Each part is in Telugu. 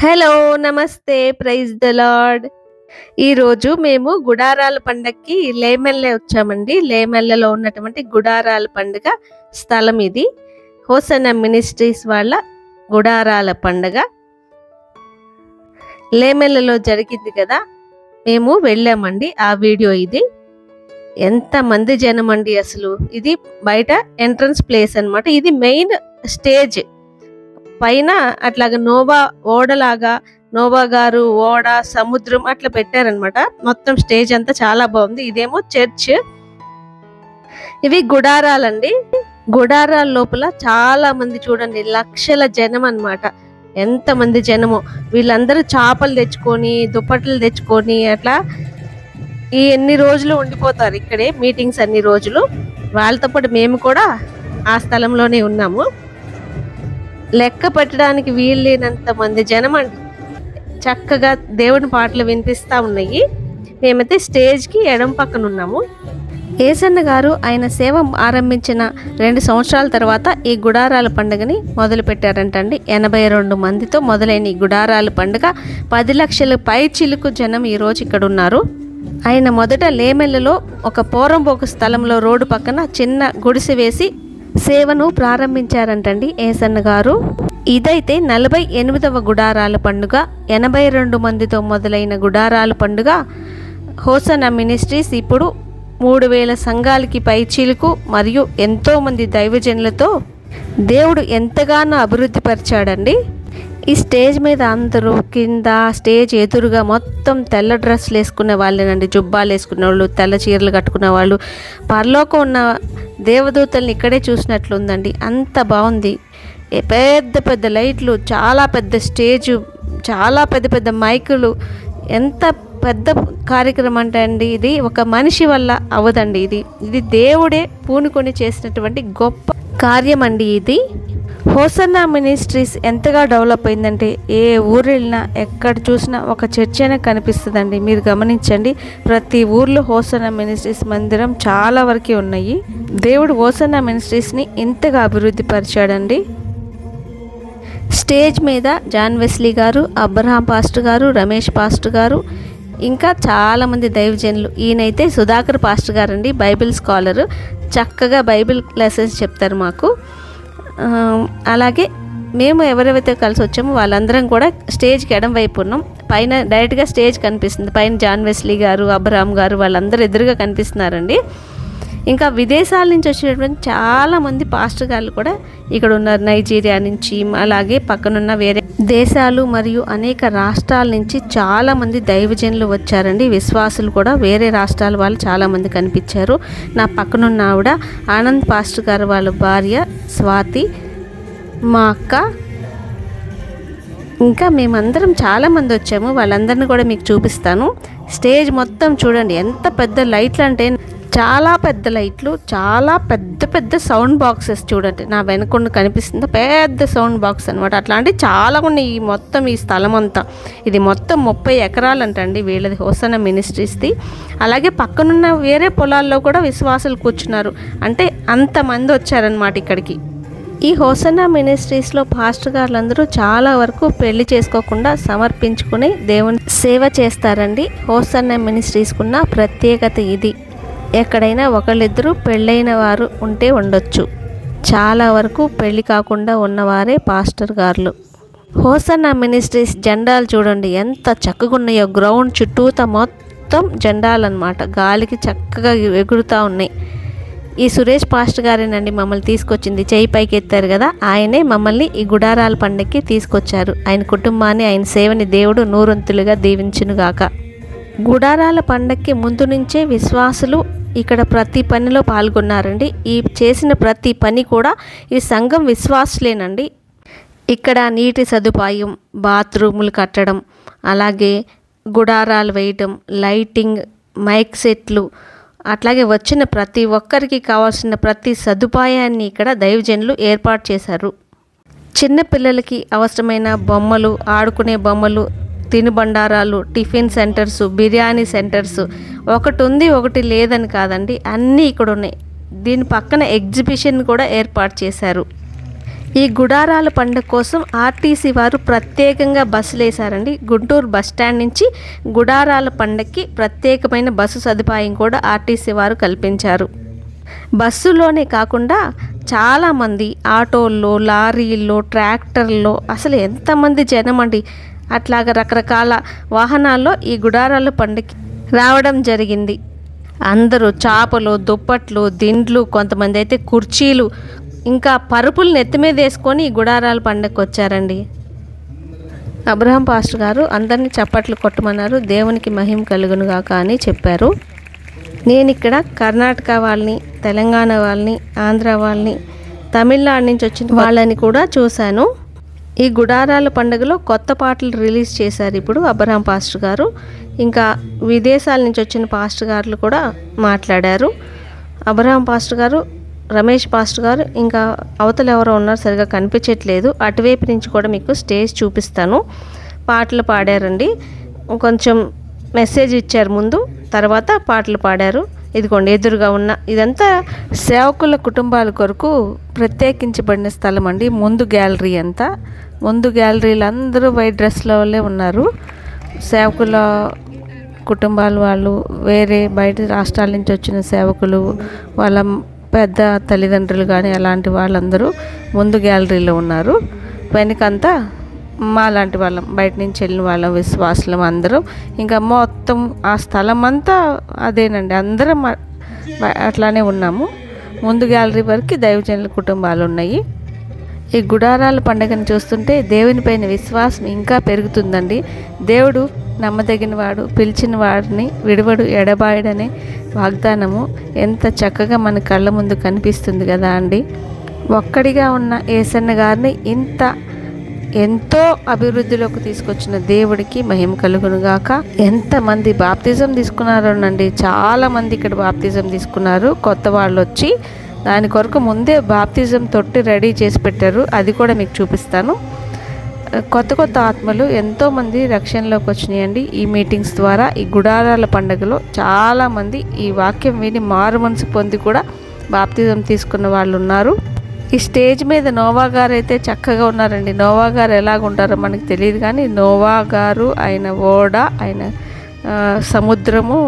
హలో నమస్తే ప్రైజ్ ద లార్డ్. ఈరోజు మేము గుడారాల పండగకి లేమెల్లె వచ్చామండి. లేమెల్లెలో ఉన్నటువంటి గుడారాల పండుగ స్థలం ఇది. హోసన్న మినిస్ట్రీస్ వాళ్ళ గుడారాల పండుగ లేమెల్లెలో జరిగింది కదా, మేము వెళ్ళామండి. ఆ వీడియో ఇది. ఎంత మంది జనం అండి అసలు. ఇది బయట ఎంట్రన్స్ ప్లేస్ అన్నమాట. ఇది మెయిన్ స్టేజ్ పైన అట్లాగా ఓడలాగా నోవా గారు ఓడ సముద్రం అట్లా పెట్టారనమాట. మొత్తం స్టేజ్ అంతా చాలా బాగుంది. ఇదేమో చర్చ్. ఇవి గుడారాలండి. గుడారాల లోపల చాలా మంది చూడండి, లక్షల జనం అన్నమాట. ఎంత మంది జనమో. వీళ్ళందరూ చేపలు తెచ్చుకొని దుప్పట్లు తెచ్చుకొని అట్లా ఎన్ని రోజులు ఉండిపోతారు ఇక్కడే, మీటింగ్స్ అన్ని రోజులు. వాళ్ళతో పాటు మేము కూడా ఆ స్థలంలోనే ఉన్నాము. లెక్క పెట్టడానికి వీలు లేనంత మంది జనం అండి. చక్కగా దేవుని పాటలు వినిపిస్తూ ఉన్నాయి. మేమైతే స్టేజ్కి ఎడం పక్కన ఉన్నాము. ఏసన్న గారు ఆయన సేవ ఆరంభించిన 2 సంవత్సరాల తర్వాత ఈ గుడారాల పండుగని మొదలు పెట్టారంటండి. 82 మందితో మొదలైన ఈ గుడారాల పండుగ 10 లక్షల పై చిలుకు జనం ఈరోజు ఇక్కడ ఉన్నారు. ఆయన మొదట లేమెల్లలో ఒక పోరంబోకు స్థలంలో రోడ్డు పక్కన చిన్న గుడిసె వేసి సేవను ప్రారంభించారంటండి ఏసన్న గారు. ఇదైతే 48వ గుడారాల పండుగ. 82 మందితో మొదలైన గుడారాల పండుగ హోసన్న మినిస్ట్రీస్ ఇప్పుడు 3000 సంఘాలకి పైచీలకు మరియు ఎంతోమంది దైవజనులతో దేవుడు ఎంతగానో అభివృద్ధి పరిచాడండి. ఈ స్టేజ్ మీద అందరూ కింద స్టేజ్ ఎదురుగా మొత్తం తెల్ల డ్రెస్సులు వేసుకునే వాళ్ళేనండి. జుబ్బాలు వేసుకునే వాళ్ళు, తెల్ల చీరలు కట్టుకునే వాళ్ళు. పరలోకం ఉన్న దేవదూతల్ని ఇక్కడే చూసినట్లుందండి. అంత బాగుంది. పెద్ద పెద్ద లైట్లు, చాలా పెద్ద స్టేజు, చాలా పెద్ద పెద్ద మైకులు. ఎంత పెద్ద కార్యక్రమం అంటే అండి, ఇది ఒక మనిషి వల్ల అవ్వదండి. ఇది దేవుడే పూనుకొని చేసినటువంటి గొప్ప కార్యం అండి ఇది. హోసన్న మినిస్ట్రీస్ ఎంతగా డెవలప్ అయిందంటే ఏ ఊరు వెళ్ళినా ఎక్కడ చూసినా ఒక చర్చ్ అయినా కనిపిస్తుందండి. మీరు గమనించండి, ప్రతి ఊర్లో హోసన్న మినిస్ట్రీస్ మందిరం చాలా వరకే ఉన్నాయి. దేవుడు హోసన్న మినిస్ట్రీస్ని ఇంతగా అభివృద్ధి పరిచాడండి. స్టేజ్ మీద జాన్ వెస్లీ గారు, అబ్రహాం పాస్టర్ గారు, రమేష్ పాస్టర్ గారు, ఇంకా చాలామంది దైవజనులు. ఈయనైతే సుధాకర్ పాస్టర్ గారు అండి, బైబిల్ స్కాలరు. చక్కగా బైబిల్ లెసన్స్ చెప్తారు మాకు. అలాగే మేము ఎవరెవరైతే కలిసి వచ్చామో వాళ్ళందరం కూడా స్టేజ్కి ఎడం వైపు ఉన్నాం. పైన డైరెక్ట్గా స్టేజ్ కనిపిస్తుంది. పైన జాన్ వెస్లీ గారు, అబ్రహాం గారు వాళ్ళందరూ ఎదురుగా కనిపిస్తున్నారండి. ఇంకా విదేశాల నుంచి వచ్చినటువంటి చాలామంది పాస్టర్ గారు కూడా ఇక్కడ ఉన్నారు. నైజీరియా నుంచి, అలాగే పక్కనున్న వేరే దేశాలు మరియు అనేక రాష్ట్రాల నుంచి చాలామంది దైవజనులు వచ్చారండి. విశ్వాసులు కూడా వేరే రాష్ట్రాల వాళ్ళు చాలామంది కనిపించారు. నా పక్కనున్న ఆవిడ ఆనంద్ పాస్టర్ గారు వాళ్ళ భార్య స్వాతి, మా అక్క, ఇంకా మేమందరం చాలామంది వచ్చాము. వాళ్ళందరినీ కూడా మీకు చూపిస్తాను. స్టేజ్ మొత్తం చూడండి, ఎంత పెద్ద లైట్లు అంటే చాలా పెద్ద లైట్లు, చాలా పెద్ద పెద్ద సౌండ్ బాక్సెస్. చూడండి, నా వెనకుండా కనిపిస్తుంది పెద్ద సౌండ్ బాక్స్ అనమాట. అట్లాంటి చాలా ఉన్నాయి ఈ స్థలం అంతా. ఇది మొత్తం 30 ఎకరాలు అంటండి వీళ్ళది, హోసన్న మినిస్ట్రీస్ది. అలాగే పక్కనున్న వేరే పొలాల్లో కూడా విశ్వాసులు కూర్చున్నారు. అంటే అంతమంది వచ్చారనమాట ఇక్కడికి. ఈ హోసన్న మినిస్ట్రీస్లో పాస్టర్ గారులందరూ చాలా వరకు పెళ్లి చేసుకోకుండా సమర్పించుకుని దేవుని సేవ చేస్తారండి. హోసన్న మినిస్ట్రీస్కున్న ప్రత్యేకత ఇది. ఎక్కడైనా ఒకళ్ళిద్దరూ పెళ్ళైన వారు ఉంటే ఉండొచ్చు. చాలా వరకు పెళ్లి కాకుండా ఉన్నవారే పాస్టర్ గారులు. హోసన్న మినిస్ట్రీస్ జెండాలు చూడండి ఎంత చక్కగా ఉన్నాయో. గ్రౌండ్ చుట్టూతా మొత్తం జెండాలు అన్నమాట, గాలికి చక్కగా ఎగురుతూ ఉన్నాయి. ఈ సురేష్ పాస్టర్ గారేనండి మమ్మల్ని తీసుకొచ్చింది. చేయి పైకి ఎత్తారు కదా, ఆయనే మమ్మల్ని ఈ గుడారాల పండుగకి తీసుకొచ్చారు. ఆయన కుటుంబాన్ని, ఆయన సేవని దేవుడు నూరొంతులుగా దీవించునుగాక. గుడారాల పండగకి ముందు నుంచే విశ్వాసులు ఇక్కడ ప్రతి పనిలో పాల్గొన్నారండి. ఈ చేసిన ప్రతి పని కూడా ఈ సంఘం విశ్వాసులేనండి. ఇక్కడ నీటి సదుపాయం, బాత్రూములు కట్టడం, అలాగే గుడారాలు వేయటం, లైటింగ్, మైక్ సెట్లు, అట్లాగే వచ్చిన ప్రతి ఒక్కరికి కావాల్సిన ప్రతి సదుపాయాన్ని ఇక్కడ దైవజనులు ఏర్పాటు చేశారు. చిన్నపిల్లలకి అవసరమైన బొమ్మలు, ఆడుకునే బొమ్మలు, తినుబండారాలు, టిఫిన్ సెంటర్స్, బిర్యానీ సెంటర్స్, ఒకటి ఉంది ఒకటి లేదని కాదండి, అన్నీ ఇక్కడ ఉన్నాయి. దీని పక్కన ఎగ్జిబిషన్ కూడా ఏర్పాటు చేశారు. ఈ గుడారాల పండుగ కోసం ఆర్టీసీ వారు ప్రత్యేకంగా బస్సులు వేశారండి. గుంటూరు బస్ స్టాండ్ నుంచి గుడారాల పండుగకి ప్రత్యేకమైన బస్సు సదుపాయం కూడా ఆర్టీసీ వారు కల్పించారు. బస్సులోనే కాకుండా చాలామంది ఆటోల్లో, లారీల్లో, ట్రాక్టర్లో అసలు ఎంతమంది జనం అండి. అట్లాగా రకరకాల వాహనాల్లో ఈ గుడారాల పండుగకి రావడం జరిగింది. అందరూ చాపలు, దుప్పట్లు, దిండ్లు, కొంతమంది అయితే కుర్చీలు, ఇంకా పరుపులు నెత్తి మీద వేసుకొని ఈ గుడారాల పండుగకు వచ్చారండి. అబ్రహాం పాస్టర్ గారు అందరినీ చప్పట్లు కొట్టమన్నారు. దేవునికి మహిమ కలుగును గాక అని చెప్పారు. నేను ఇక్కడ కర్ణాటక వాళ్ళని, తెలంగాణ వాళ్ళని, ఆంధ్ర వాళ్ళని, తమిళనాడు నుంచి వచ్చిన వాళ్ళని కూడా చూశాను. ఈ గుడారాల పండుగలో కొత్త పాటలు రిలీజ్ చేశారు ఇప్పుడు అబ్రహాం పాస్టర్ గారు. ఇంకా విదేశాల నుంచి వచ్చిన పాస్టర్ గారులు కూడా మాట్లాడారు. అబ్రహాం పాస్టర్ గారు, రమేష్ పాస్టర్ గారు, ఇంకా అవతల ఎవరో ఉన్నారు, సరిగా కనిపించట్లేదు. అటువైపు నుంచి కూడా మీకు స్టేజ్ చూపిస్తాను. పాటలు పాడారండి. కొంచెం మెసేజ్ ఇచ్చారు ముందు, తర్వాత పాటలు పాడారు. ఇదిగోండి ఎదురుగా ఉన్న ఇదంతా సేవకుల కుటుంబాల కొరకు ప్రత్యేకించబడిన స్థలం అండి. ముందు గ్యాలరీ అంతా, ముందు గ్యాలరీలు అందరూ వైట్ డ్రెస్లో ఉన్నారు. సేవకుల కుటుంబాల వాళ్ళు, వేరే బయట రాష్ట్రాల నుంచి వచ్చిన సేవకులు, వాళ్ళ పెద్ద తల్లిదండ్రులు కానీ అలాంటి వాళ్ళందరూ ముందు గ్యాలరీలో ఉన్నారు. వెనకంతా మా లాంటి వాళ్ళం, బయట నుంచి వెళ్ళిన వాళ్ళం, విశ్వాసులం అందరం. ఇంకా మొత్తం ఆ స్థలం అంతా అదేనండి, అందరం అట్లానే ఉన్నాము. ముందు గ్యాలరీ వరకు దైవజనుల కుటుంబాలు ఉన్నాయి. ఈ గుడారాల పండుగను చూస్తుంటే దేవునిపైన విశ్వాసం ఇంకా పెరుగుతుందండి. దేవుడు నమ్మదగిన వాడు, పిలిచిన వాడిని విడువడు, ఎడబాయడనే వాగ్దానము ఎంత చక్కగా మన కళ్ళ ముందు కనిపిస్తుంది కదా అండి. ఒక్కడిగా ఉన్న యేసన్న గారిని ఎంతో అభివృద్ధిలోకి తీసుకొచ్చిన దేవుడికి మహిమ కలుగునుగాక. ఎంతమంది బాప్తిజం తీసుకున్నారోనండి, చాలామంది ఇక్కడ బాప్తిజం తీసుకున్నారు. కొత్త వాళ్ళు వచ్చి దాని కొరకు ముందే బాప్తిజం తొట్టి రెడీ చేసి పెట్టారు. అది కూడా మీకు చూపిస్తాను. కొత్త ఆత్మలు ఎంతోమంది రక్షణలోకి వచ్చినాయండి ఈ మీటింగ్స్ ద్వారా. ఈ గుడారాల పండుగలో చాలామంది ఈ వాక్యం విని మారు మనసు పొంది కూడా బాప్తిజం తీసుకున్న వాళ్ళు ఉన్నారు. ఈ స్టేజ్ మీద నోవా గారు అయితే చక్కగా ఉన్నారండి. నోవా గారు ఎలాగుంటారో మనకు తెలియదు, కానీ నోవా గారు, ఆయన ఓడ, ఆయన సముద్రము,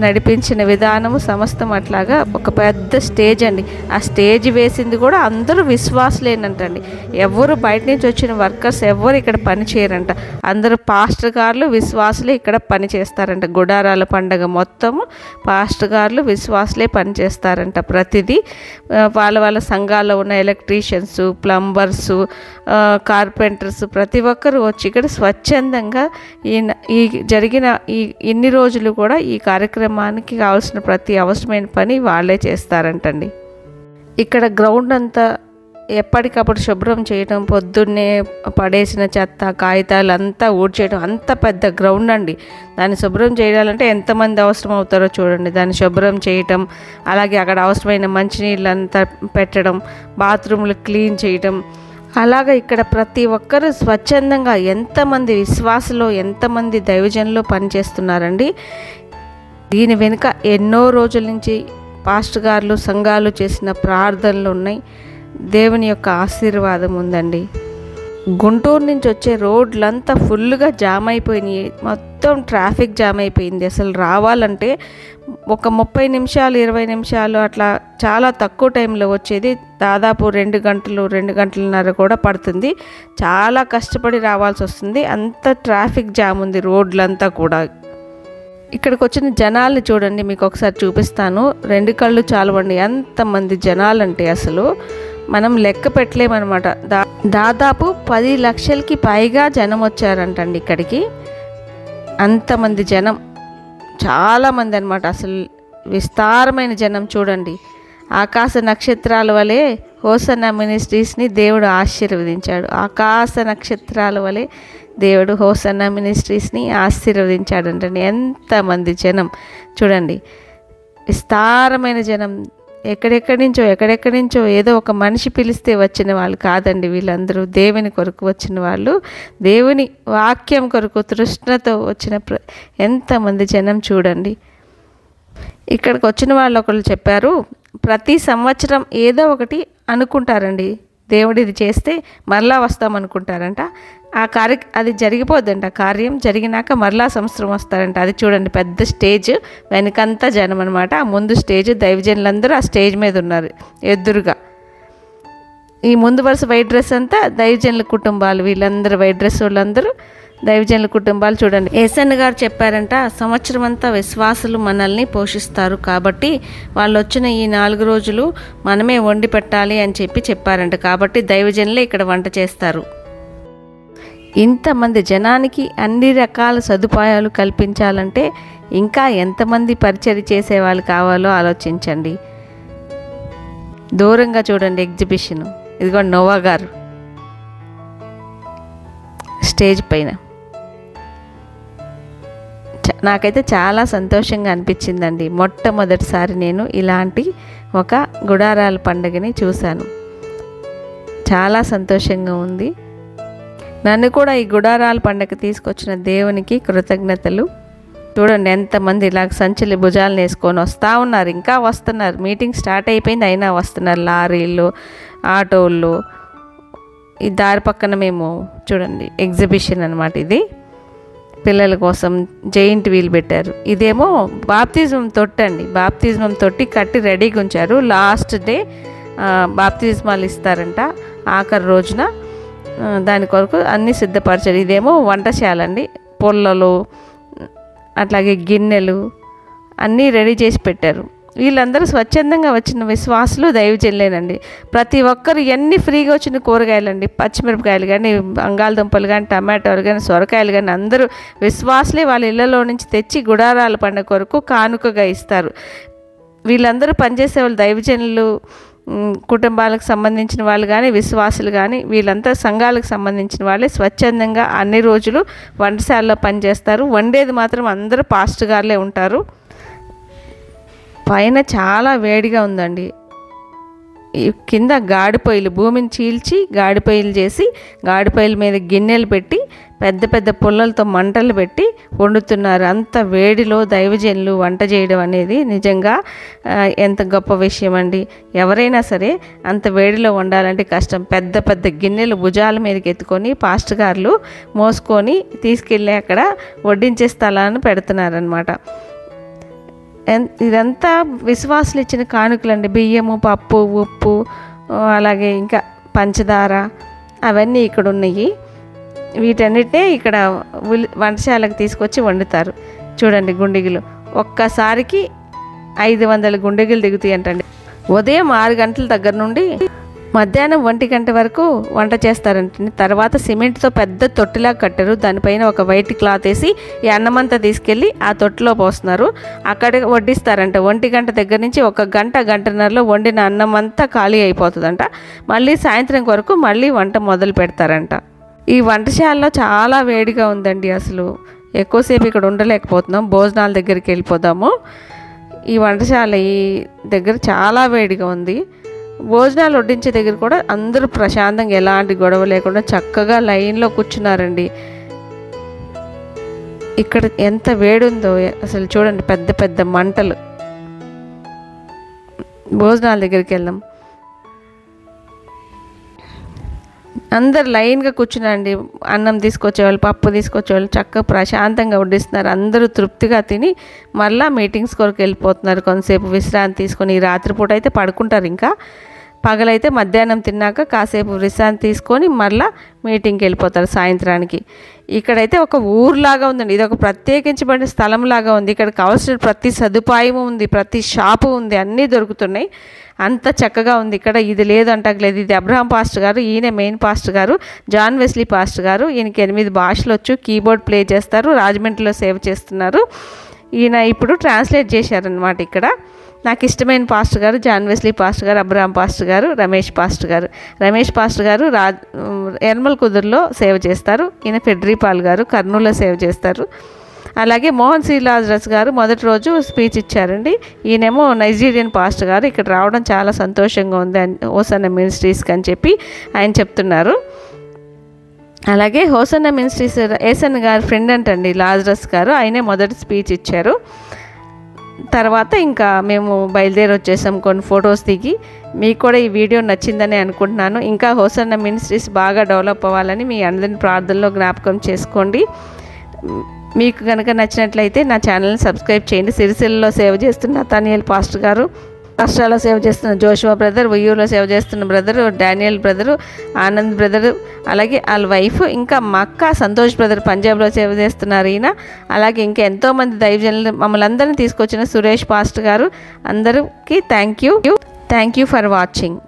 నడిపించిన విధానము సమస్తం అట్లాగా ఒక పెద్ద స్టేజ్ అండి. ఆ స్టేజ్ వేసింది కూడా అందరూ విశ్వాసులేనంటండి. ఎవరు బయట నుంచి వచ్చిన వర్కర్స్ ఎవరు ఇక్కడ పని చేయరంట. అందరూ పాస్టర్ గారులు, విశ్వాసులే ఇక్కడ పని చేస్తారంట. గుడారాల పండగ మొత్తము పాస్టర్ గారులు, విశ్వాసులే పని చేస్తారంట. ప్రతిదీ వాళ్ళ సంఘాల్లో ఉన్న ఎలక్ట్రీషియన్స్, ప్లంబర్స్, కార్పెంటర్స్ ప్రతి ఒక్కరు వచ్చి ఇక్కడ స్వచ్ఛందంగా ఈ జరిగిన ఇన్ని రోజులు కూడా ఈ కార్యక్రమానికి కావాల్సిన ప్రతి అవసరమైన పని వాళ్ళే చేస్తారంటండి. ఇక్కడ గ్రౌండ్ అంతా ఎప్పటికప్పుడు శుభ్రం చేయడం, పొద్దున్నే పడేసిన చెత్త, కాగితాలు అంతా ఊడ్చేయడం, అంత పెద్ద గ్రౌండ్ అండి. దాన్ని శుభ్రం చేయాలంటే ఎంతమంది అవసరం అవుతారో చూడండి. దాన్ని శుభ్రం చేయటం, అలాగే అక్కడ అవసరమైన మంచినీళ్ళు అంతా పెట్టడం, బాత్రూమ్లు క్లీన్ చేయడం, అలాగా ఇక్కడ ప్రతి ఒక్కరు స్వచ్ఛందంగా ఎంతమంది విశ్వాసులు, ఎంతమంది దైవజనులు పనిచేస్తున్నారండి. దీని వెనుక ఎన్నో రోజుల నుంచి పాస్టర్ గారులు, సంఘాలు చేసిన ప్రార్థనలు ఉన్నాయి. దేవుని యొక్క ఆశీర్వాదం ఉందండి. గుంటూరు నుంచి వచ్చే రోడ్లంతా ఫుల్గా జామ్ అయిపోయినాయి. మొత్తం ట్రాఫిక్ జామ్ అయిపోయింది. అసలు రావాలంటే ఒక 30 నిమిషాలు 20 నిమిషాలు అట్లా చాలా తక్కువ టైంలో వచ్చేది. దాదాపు 2 గంటలు 2 గంటలన్నర కూడా పడుతుంది. చాలా కష్టపడి రావాల్సి వస్తుంది. అంత ట్రాఫిక్ జామ్ ఉంది రోడ్లంతా కూడా. ఇక్కడికి వచ్చిన జనాల్ని చూడండి, మీకు ఒకసారి చూపిస్తాను. 2 కళ్ళు చాలవండి ఎంతమంది జనాలంటే అసలు మనం లెక్క పెట్టలేమన్నమాట. దాదాపు 10 లక్షలకి పైగా జనం వచ్చారంటండి ఇక్కడికి. అంతమంది జనం, చాలామంది అనమాట. అసలు విస్తారమైన జనం చూడండి. ఆకాశ నక్షత్రాల వలె హోసన్నా మినిస్ట్రీస్ని దేవుడు ఆశీర్వదించాడు. ఆకాశ నక్షత్రాల వలె దేవుడు హోసన్నా మినిస్ట్రీస్ని ఆశీర్వదించాడంటండి. ఎంతమంది జనం చూడండి, విస్తారమైన జనం. ఎక్కడెక్కడి నుంచో ఏదో ఒక మనిషి పిలిస్తే వచ్చిన వాళ్ళు కాదండి వీళ్ళందరూ. దేవుని కొరకు వచ్చిన వాళ్ళు, దేవుని వాక్యం కొరకు తృష్ణతో వచ్చిన ఎంతమంది జనం చూడండి. ఇక్కడికి వచ్చిన వాళ్ళు ఒకళ్ళు చెప్పారు, ప్రతి సంవత్సరం ఏదో ఒకటి అనుకుంటారండి దేవుడు ఇది చేస్తే మరలా వస్తామనుకుంటారంట. అది జరిగిపోద్దంట. కార్యం జరిగినాక మరలా సంవత్సరం వస్తారంట. అది చూడండి, పెద్ద స్టేజ్, వెనకంతా జనం అనమాట. ఆ ముందు స్టేజ్, దైవజనులందరూ ఆ స్టేజ్ మీద ఉన్నారు ఎదురుగా. ఈ ముందు వరుస వైట్ డ్రెస్ అంతా దైవజనుల కుటుంబాలు, వీళ్ళందరూ వైట్ డ్రెస్ వాళ్ళందరూ దైవజనుల కుటుంబాలు. చూడండి, ఏసన్న గారు చెప్పారంట, సంవత్సరం అంతా విశ్వాసులు మనల్ని పోషిస్తారు కాబట్టి వాళ్ళు వచ్చిన ఈ 4 రోజులు మనమే వండి పెట్టాలి అని చెప్పారంట. కాబట్టి దైవజనులే ఇక్కడ వంట చేస్తారు. ఇంతమంది జనానికి అన్ని రకాల సదుపాయాలు కల్పించాలంటే ఇంకా ఎంతమంది పరిచర్య చేసేవాళ్ళు కావాలో ఆలోచించండి. దూరంగా చూడండి ఎగ్జిబిషన్, ఇదిగో నోవా గారు స్టేజ్ పైన. నాకైతే చాలా సంతోషంగా అనిపించిందండి. మొట్టమొదటిసారి నేను ఇలాంటి ఒక గుడారాల పండుగని చూశాను. చాలా సంతోషంగా ఉంది. నన్ను కూడా ఈ గుడారాల పండుగ తీసుకొచ్చిన దేవునికి కృతజ్ఞతలు. చూడండి ఎంతమంది ఇలాగ సంచులు భుజాలను వేసుకొని వస్తూ ఉన్నారు, ఇంకా వస్తున్నారు. మీటింగ్ స్టార్ట్ అయిపోయింది అయినా వస్తున్నారు. లారీలు, ఆటోళ్ళు. ఈ దారి పక్కన మేము చూడండి ఎగ్జిబిషన్ అనమాట. ఇది పిల్లల కోసం జైంట్ వీల్ పెట్టారు. ఇదేమో బాప్తిజం తొట్టి అండి. బాప్తిజం తొట్టి కట్టి రెడీగా ఉంచారు. లాస్ట్ డే బాప్తిజమాలు ఇస్తారంట ఆఖరి రోజున. దాని కొరకు అన్నీ సిద్ధపరచారు. ఇదేమో వంటశాల అండి. పొల్లలు, అట్లాగే గిన్నెలు అన్నీ రెడీ చేసి పెట్టారు. వీళ్ళందరూ స్వచ్ఛందంగా వచ్చిన విశ్వాసులు, దైవజనులేనండి. ప్రతి ఒక్కరు ఎన్ని ఫ్రీగా వచ్చిన కూరగాయలండి, పచ్చిమిరపకాయలు కానీ, బంగాళదుంపలు కానీ, టమాటోలు కానీ, సొరకాయలు కానీ అందరూ విశ్వాసులే వాళ్ళ ఇళ్లలో నుంచి తెచ్చి గుడారాల పండుగ కొరకు కానుకగా ఇస్తారు. వీళ్ళందరూ పనిచేసే వాళ్ళు దైవజనులు కుటుంబాలకు సంబంధించిన వాళ్ళు కానీ, విశ్వాసులు కానీ, వీళ్ళంతా సంఘాలకు సంబంధించిన వాళ్ళే స్వచ్ఛందంగా అన్ని రోజులు వంటశాలలో పనిచేస్తారు. వండేది మాత్రం అందరూ పాస్టర్ గారులే ఉంటారు. పైన చాలా వేడిగా ఉందండి. కింద గాడిపొయ్యిలు, భూమిని చీల్చి గాడిపొయ్యిలు చేసి, గాడిపొయ్యిల మీద గిన్నెలు పెట్టి పెద్ద పెద్ద పుల్లలతో మంటలు పెట్టి వండుతున్నారు. అంత వేడిలో దైవజనులు వంట చేయడం అనేది నిజంగా ఎంత గొప్ప విషయం అండి. ఎవరైనా సరే అంత వేడిలో వండాలంటే కష్టం. పెద్ద పెద్ద గిన్నెలు భుజాల మీదకి ఎత్తుకొని పాస్టర్ గారులు మోసుకొని తీసుకెళ్ళి అక్కడ వడ్డించే స్థలాన్ని పెడుతున్నారనమాట. ఇదంతా విశ్వాసులు ఇచ్చిన కానుకలండి. బియ్యము, పప్పు, ఉప్పు, అలాగే ఇంకా పంచదార అవన్నీ ఇక్కడ ఉన్నాయి. వీటన్నిటినే ఇక్కడ వంటశాలకు తీసుకొచ్చి వండుతారు. చూడండి గుండిగలు ఒక్కసారికి 500 గుండిగలు దిగుతాయి అంటండి. ఉదయం 6 గంటల దగ్గర నుండి మధ్యాహ్నం 1 గంట వరకు వంట చేస్తారంటండి. తర్వాత సిమెంట్తో పెద్ద తొట్టిలా కట్టారు. దానిపైన ఒక వైట్ క్లాత్ వేసి ఈ అన్నమంతా తీసుకెళ్ళి ఆ తొట్టిలో పోస్తున్నారు. అక్కడ వడ్డిస్తారంట. 1 గంట దగ్గర నుంచి 1 గంట, గంటన్నరలో వండిన అన్నం అంతా ఖాళీ అయిపోతుందంట. మళ్ళీ సాయంత్రం వరకు మళ్ళీ వంట మొదలు పెడతారంట. ఈ వంటశాలలో చాలా వేడిగా ఉందండి. అసలు ఎక్కువసేపు ఇక్కడ ఉండలేకపోతున్నాం. భోజనాల దగ్గరికి వెళ్ళిపోదాము. ఈ వంటశాల ఈ దగ్గర చాలా వేడిగా ఉంది. భోజనాలు వడ్డించే దగ్గర కూడా అందరూ ప్రశాంతంగా ఎలాంటి గొడవ లేకుండా చక్కగా లైన్లో కూర్చున్నారండి. ఇక్కడ ఎంత వేడుందో అసలు చూడండి, పెద్ద పెద్ద మంటలు. భోజనాల దగ్గరికి వెళ్దాం. అందరు లైన్గా కూర్చున్నారండి. అన్నం తీసుకొచ్చేవాళ్ళు, పప్పు తీసుకొచ్చేవాళ్ళు చక్కగా ప్రశాంతంగా వడ్డిస్తున్నారు. అందరూ తృప్తిగా తిని మళ్ళీ మీటింగ్స్ కొరకు వెళ్ళిపోతున్నారు. కొంతసేపు విశ్రాంతి తీసుకొని, ఈ రాత్రిపూట అయితే పడుకుంటారు. ఇంకా పగలైతే మధ్యాహ్నం తిన్నాక కాసేపు విశ్రాంతి తీసుకొని మళ్ళీ మీటింగ్కి వెళ్ళిపోతారు సాయంత్రానికి. ఇక్కడైతే ఒక ఊరులాగా ఉందండి. ఇది ఒక ప్రత్యేకించబడిన స్థలంలాగా ఉంది. ఇక్కడ కావాల్సిన ప్రతి సదుపాయం ఉంది, ప్రతి షాపు ఉంది, అన్నీ దొరుకుతున్నాయి. అంత చక్కగా ఉంది. ఇక్కడ ఇది లేదు అంటలేదు. ఇది అబ్రహాం పాస్టర్ గారు, ఈయన మెయిన్ పాస్టర్ గారు, జాన్ వెస్లీ పాస్టర్ గారు. ఈయనకి 8 భాషలు వచ్చు, కీబోర్డ్ ప్లే చేస్తారు, రాజమండ్రిలో సేవ చేస్తున్నారు. ఈయన ఇప్పుడు ట్రాన్స్లేట్ చేశారనమాట. ఇక్కడ నాకు ఇష్టమైన పాస్టర్ గారు జాన్ వెస్లీ పాస్టర్ గారు, అబ్రహాం పాస్టర్ గారు, రమేష్ పాస్టర్ గారు. రమేష్ పాస్టర్ గారు ఎర్మల్ కుదురులో సేవ చేస్తారు. ఈయన ఫెడ్రీపాల్ గారు కర్నూలులో సేవ చేస్తారు. అలాగే మోహన్ సి లాజరస్ గారు మొదటి రోజు స్పీచ్ ఇచ్చారండి. ఈయనేమో నైజీరియన్ పాస్టర్ గారు. ఇక్కడ రావడం చాలా సంతోషంగా ఉంది హోసన్నా మినిస్ట్రీస్కి అని చెప్పి ఆయన చెప్తున్నారు. అలాగే హోసన్నా మినిస్ట్రీస్ ఏసన్న గారి ఫ్రెండ్ అంటండి లాజరస్ గారు, ఆయనే మొదటి స్పీచ్ ఇచ్చారు. తర్వాత ఇంకా మేము బయలుదేరి వచ్చేసాం కొన్ని ఫొటోస్ దిగి. మీకు కూడా ఈ వీడియో నచ్చిందని అనుకుంటున్నాను. ఇంకా హోసన్న మినిస్ట్రీస్ బాగా డెవలప్ అవ్వాలని మీ అందరిని ప్రార్థనలో జ్ఞాపకం చేసుకోండి. మీకు కనుక నచ్చినట్లయితే నా ఛానల్ని సబ్స్క్రైబ్ చేయండి. సిరిసిల్లలో సేవ చేస్తున్న నతానియల్ పాస్టర్ గారు, రాష్ట్రాల్లో సేవ చేస్తున్న జోషువా బ్రదర్, ఉయ్యూరులో సేవ చేస్తున్న brother Daniel brother, Anand brother, అలాగే వాళ్ళ వైఫ్, ఇంకా మా అక్క సంతోష్ బ్రదర్ పంజాబ్లో సేవ చేస్తున్నారు ఈయన. అలాగే ఇంకా ఎంతోమంది దైవజనులు మమ్మల్ని అందరినీ తీసుకొచ్చిన సురేష్ పాస్టర్ గారు, అందరికీ థ్యాంక్ యూ ఫర్ వాచింగ్.